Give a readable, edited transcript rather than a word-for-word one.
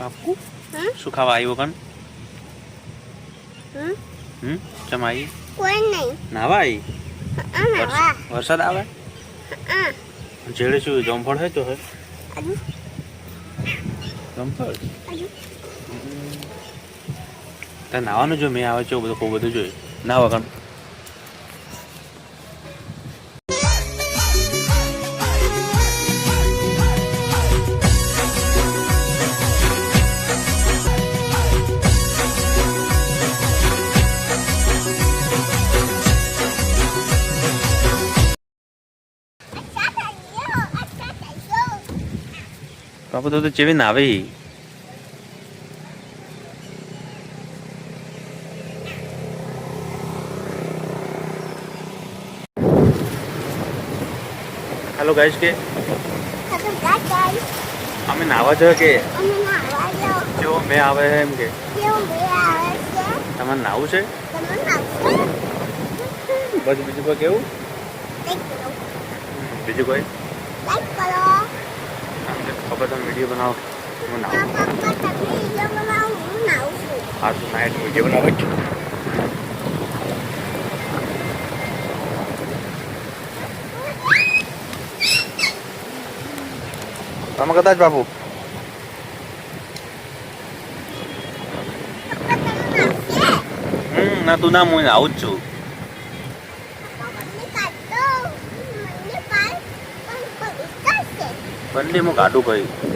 બાપુ શું ખાવા આવ્યો કણ ચમ આવી કોઈ નહીં નાવા આવી વરસાદ આવે જેડે શું જમફળ હે તો હે જમફળ તાર નાવાનું જો મેં આવે છે બધું બહુ બધું જોયું નાવા કણ બાપુ તો ચેવી નાવે हेलो गाइस के हमें नावा जो के जो मैं आवे है एम के तमन नाव छे बस बीजू को केवू बीजू कोई खबर तुम वीडियो बनाओ હું નાવ હા તો નાઈટ વિડીયો બનાવે છે તમે કદાચ બાપુ ના તું ના હું આવું જ છું બંને હું કાઢું ભાઈ